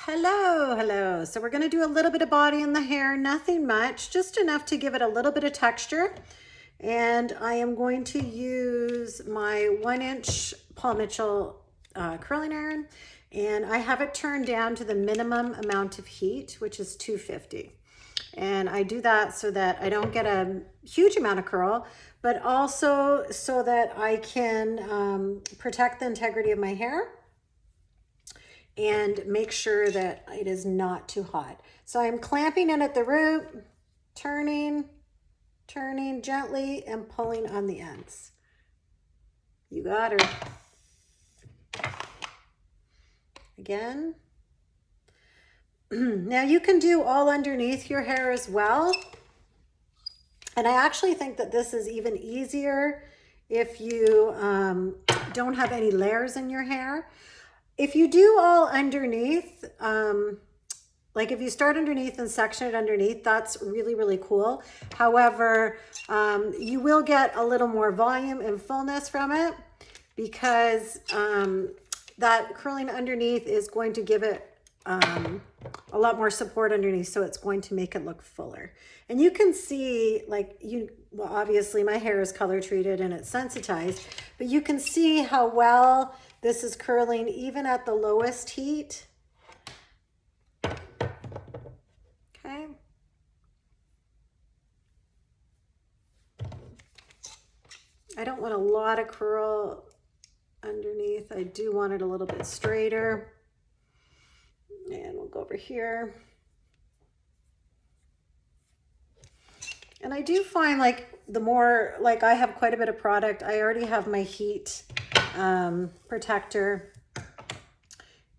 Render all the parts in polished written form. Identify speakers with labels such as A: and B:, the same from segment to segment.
A: Hello, hello. So we're going to do a little bit of body in the hair, nothing much, just enough to give it a little bit of texture. And I am going to use my 1-inch Paul Mitchell curling iron, and I have it turned down to the minimum amount of heat, which is 250. And I do that so that I don't get a huge amount of curl, but also so that I can protect the integrity of my hair and make sure that it is not too hot. So I'm clamping in at the root, turning gently and pulling on the ends. You got her. Again. Now you can do all underneath your hair as well. And I actually think that this is even easier if you don't have any layers in your hair. If you do all underneath, like if you start underneath and section it underneath, that's really, really cool. However, you will get a little more volume and fullness from it because that curling underneath is going to give it a lot more support underneath, so it's going to make it look fuller. And you can see, well, obviously my hair is color treated and it's sensitized, but you can see how well this is curling even at the lowest heat. Okay. I don't want a lot of curl underneath. I do want it a little bit straighter. And we'll go over here. And I do find the more, I have quite a bit of product. I already have my heat protector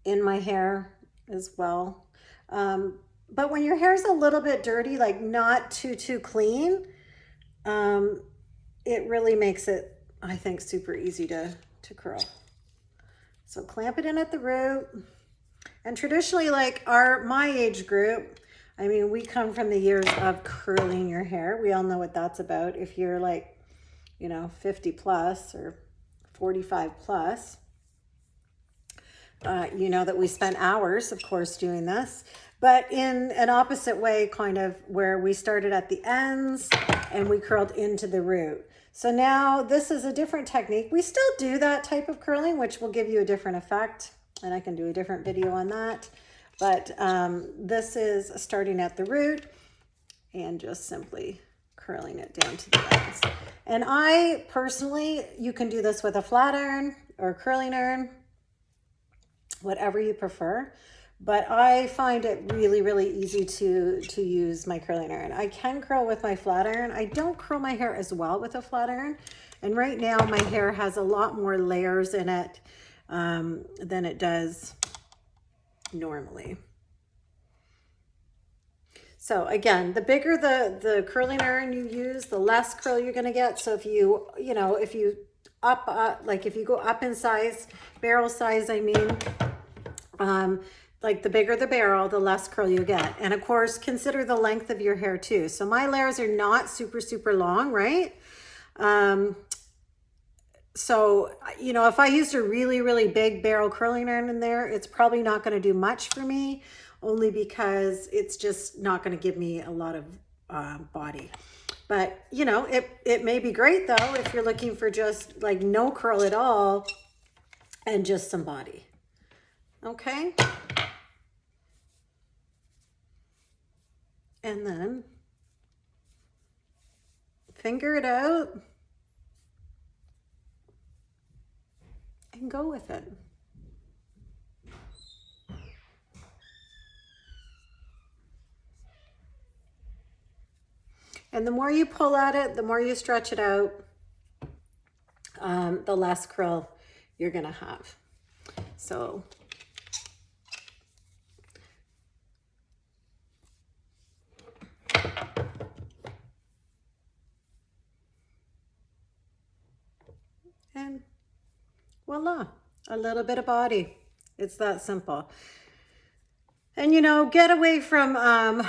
A: in my hair as well. But when your hair is a little bit dirty, not too clean, it really makes it, I think, super easy to curl. So clamp it in at the root. And traditionally, my age group, I mean, we come from the years of curling your hair. We all know what that's about. If you're 50 plus or 45 plus, you know that we spent hours, of course, doing this, but in an opposite way, kind of where we started at the ends and we curled into the root. So now this is a different technique. We still do that type of curling, which will give you a different effect. And I can do a different video on that. But this is starting at the root and just simply curling it down to the ends. And I personally, you can do this with a flat iron or curling iron, whatever you prefer. But I find it really, really easy to use my curling iron. I can curl with my flat iron. I don't curl my hair as well with a flat iron. And right now my hair has a lot more layers in it than it does normally. So again, the bigger the curling iron you use, the less curl you're going to get. So if you go up in size, barrel size, I mean, the bigger the barrel, the less curl you get. And of course, consider the length of your hair too. So my layers are not super, super long, right? So, if I used a really, really big barrel curling iron in there, it's probably not going to do much for me, only because it's just not going to give me a lot of body. But, it may be great though, if you're looking for just no curl at all and just some body. Okay. And then finger it out. And go with it. And the more you pull at it, the more you stretch it out, the less curl you're going to have. So and voila, a little bit of body. It's that simple. And get away from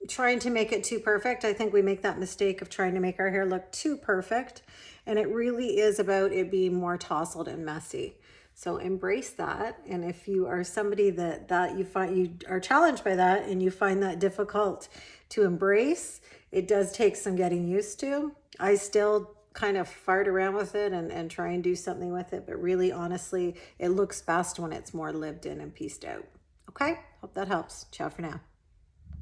A: trying to make it too perfect. I think we make that mistake of trying to make our hair look too perfect. And it really is about it being more tousled and messy. So embrace that. And if you are somebody that you find you are challenged by that and you find that difficult to embrace, it does take some getting used to. I still kind of fart around with it and try and do something with it, but really honestly, it looks best when it's more lived in and pieced out. Okay, hope that helps. Ciao for now.